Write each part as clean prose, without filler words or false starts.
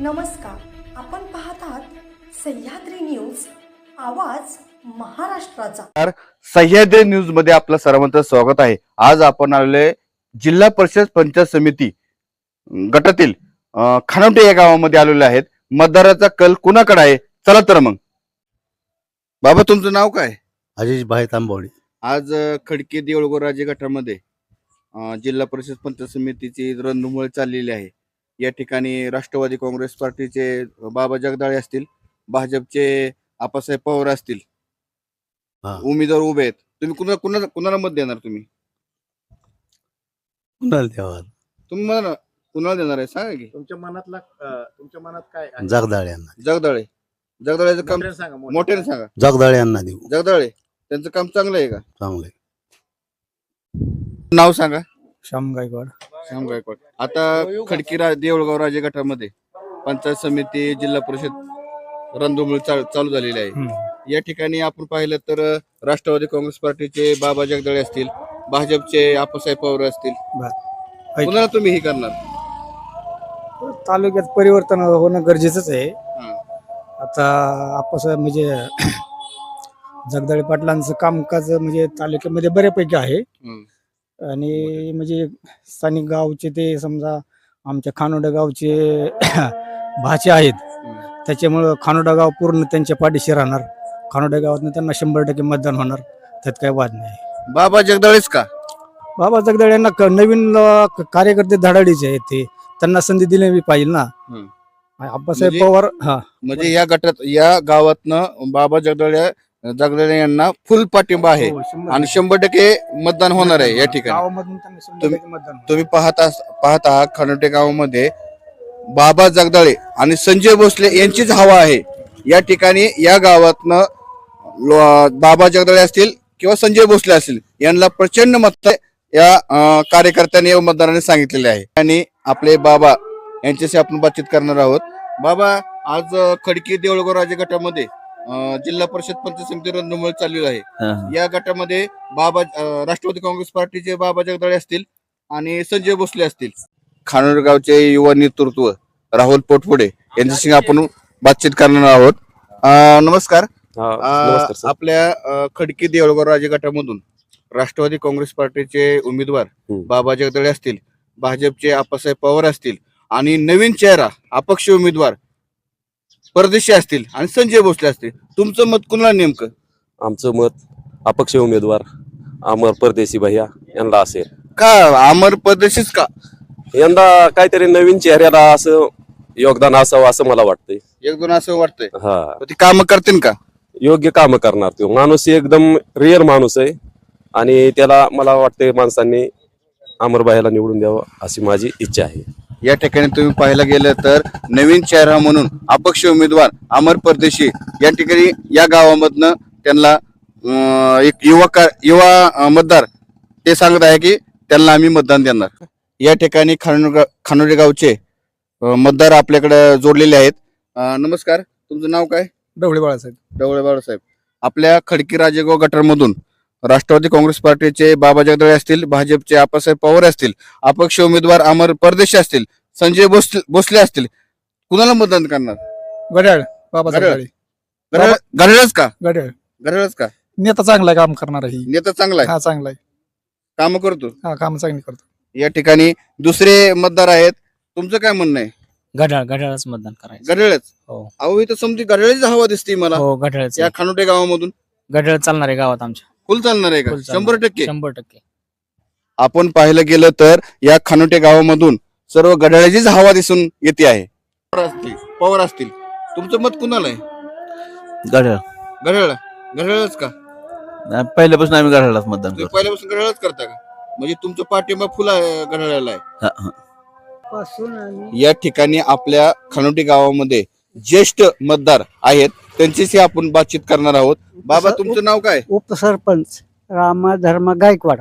नमस्कार, आपण पाहत आहात सह्याद्री न्यूज, आवाज महाराष्ट्राचा। सह्याद्री न्यूज मध्ये आपलं सर्वांचं स्वागत आहे। आज आपण आलेले जिल्हा परिषद पंचायत समिती गटातील खानोटे या गावामध्ये आलेले आहेत। मतदाराचा कल कुणाकडे आहे, चला तर मग। बाबा, तुमचं नाव काय? अजिज भाई तांबवडी। आज खडकी देऊळगाव गटामध्ये जिल्हा परिषद पंचायत समितीची रणधुमाळी चाललेली आहे। या ठिकाणी राष्ट्रवादी काँग्रेस पार्टीचे बाबा जगदाळे असतील, भाजपचे आपासाहेब पवार असतील, उमेदवार उभे आहेत। तुम्ही कुणाला मत देणार? तुम्ही तुम्हाला कुणाला देणार आहे सांगा की। तुमच्या मनात काय आहे? जगदाळे यांना। जगदाळेचं काम मोठ्याने सांगा। जगदाळे यांना देऊ। जगदाळे त्यांचं काम चांगलं आहे का? चांगले। नाव सांगा। श्याम गायकवाड। श्याम गायकवाड। आता खडकी देऊळगाव गटामध्ये पंचायत समिती जिल्हा परिषद रणधुमाळी चालू झालेली आहे। या ठिकाणी आपण पाहिलं तर राष्ट्रवादी काँग्रेस पार्टीचे बाबा जगदाळे असतील, भाजपचे आपासाहेब पवार असतील, कुणाला तुम्ही हे करणार? तालुक्यात परिवर्तन होणं गरजेचंच आहे। आता आपासाहेब म्हणजे जगदाळे पाटलांचं कामकाज म्हणजे तालुक्यामध्ये बऱ्यापैकी आहे आणि म्हणजे स्थानिक गावचे ते समजा आमच्या खानोडा गावचे भाचे आहेत, त्याच्यामुळं खानोडा गाव पूर्ण त्यांच्या पाठीशी राहणार। खानोडा गावातनं त्यांना 100% मतदान होणार, त्यात काही वाद नाही। बाबा जगदाळेच का? बाबा जगदाळे यांना नवीन कार्यकर्ते धडाडीचे आहेत, ते त्यांना संधी दिली पाहिजे ना। आप्पासाहेब पवार म्हणजे या गावातनं बाबा जगदाळे यांना फुल पाठिंबा आहे आणि 100% मतदान होणार आहे या ठिकाणी। गावामधून त्यांना 100% मतदान। तुम्ही पाहता खानोटे गावामध्ये बाबा जगदाळे आणि संजय भोसले यांचीच हवा आहे या ठिकाणी। या गावातनं बाबा जगदाळे असतील किंवा संजय भोसले असतील यांना प्रचंड मत या कार्यकर्त्यांनी व मतदारांनी सांगितलेले आहे। आणि आपले बाबा यांच्याशी आपण बातचीत करणार आहोत। बाबा, आज खडकी देऊळगाव गटामध्ये जिल्हा परिषद पंचायत समिती रणधुमाळी चाललेली आहे। या गटामध्ये राष्ट्रवादी काँग्रेस पार्टीचे बाबा जगदाळे असतील आणि संजय भोसले असतील। खानोटे गावचे युवा नेतृत्व राहुल पोटपुडे यांच्याशी आपण बातचीत करणार आहोत। नमस्कार। आपल्या खडकी देऊळगाव गटामधून राष्ट्रवादी काँग्रेस पार्टीचे उमेदवार बाबा जगदाळे असतील, भाजपचे आपासाहेब पवार असतील आणि नवीन चेहरा अपक्ष उमेदवार परदेशी असतील आणि संजय भोसले असतील। तुमचं मत कुणाला नेमकं? आमचं मत अपक्ष उमेदवार अमर परदेशी भैया यांना असेल। का अमर परदेशीच का? यंदा काहीतरी नवीन चेहऱ्याला असं योगदान असावं असं मला वाटतंय। एक दोन असं वाटतंय। हा, ते काम करतील का? योग्य काम करणार तो माणूस एकदम रिअल माणूस आहे आणि त्याला मला वाटतंय माणसांनी अमर भैयाला निवडून द्यावं अशी माझी इच्छा आहे। या ठिकाणी तुम्ही पाहायला गेलं तर नवीन चेहरा म्हणून अपक्ष उमेदवार अमर परदेशी या ठिकाणी या गावामधनं त्यांना एक युवा मतदार ते सांगत आहे की त्यांना आम्ही मतदान देणार। या ठिकाणी खानोटे गावचे मतदार आपल्याकडे जोडलेले आहेत। नमस्कार, तुमचं नाव काय? ढवळे बाळासाहेब। ढवळे बाळासाहेब। आपल्या खडकी गटामधून राष्ट्रवादी काँग्रेस पार्टीचे बाबा जगदाळे असतील, भाजपचे आपासाहेब पवार असतील, अपक्ष उमेदवार अमर परदेशी असतील, संजय भोसले असतील, कुणाला मतदान करणार? घड्याळ बाबा जगदाळे। घड्याळच का? घड्याळच का? नेता चांगला काम करणार आहे। नेता चांगला आहे, चांगला आहे, काम करतो। काम चांगली करतो। या ठिकाणी दुसरे मतदार आहेत, तुमचं काय म्हणणं आहे? घड्याळच मतदान करायचं। घड्याळच? हो। अहो, इथं समजी घड्याळीच हवा दिसते मला। हो, घड्याळच। या खानोटे गावामधून घड्याळ चालणार आहे गावात आमच्या। फुल चालणार आहे का? 100%? 100%। आपण पाहिलं गेलं तर या खानोटे गावामधून सर्व घड्याळाचीच हवा दिसून येते आहे। पवार असतील, तुमचं मत कुणाला आहे? घड्याळच का? पहिल्यापासून आम्ही घड्याळालाच मतदान तुम्ही पहिल्यापासून घड्याळच करता का? म्हणजे तुमचं पाठिंबा फुल घड्याळाला आहे। या ठिकाणी आपल्या खानोटे गावामध्ये ज्येष्ठ मतदार आहेत, त्यांच्याशी आपण बातचीत करणार आहोत। बाबा, तुमचं नाव काय? उपसरपंच रामधर्म गायकवाड।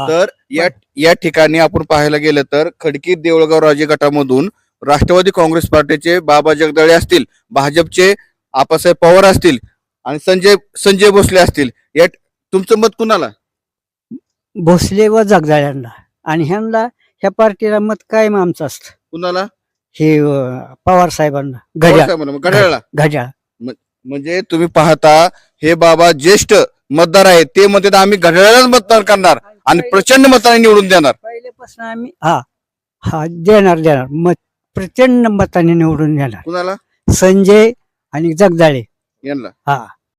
तर या ठिकाणी आपण पाहायला गेलं तर खडकी देऊळगाव गटामधून राष्ट्रवादी काँग्रेस पार्टीचे बाबा जगदाळे असतील, भाजपचे आपासाहेब पवार असतील आणि संजय भोसले असतील। या तुमचं मत कुणाला? भोसले व जगदाळ्यांना। आणि ह्या पार्टीला मत कायम आमचं असतं। कुणाला? हे पवार साहेबांना घड्याळला. घड्याळ म्हणजे तुम्ही पाहता हे बाबा ज्येष्ठ मतदार आहेत, ते म्हणतात आम्ही घड्याळालाच मतदान करणार आणि प्रचंड मताने निवडून देणार. पहिल्यापासून आम्ही हा देणार मत प्रचंड मताने निवडून देणार. कुणाला? संजय आणि जगदाळे यांना. हा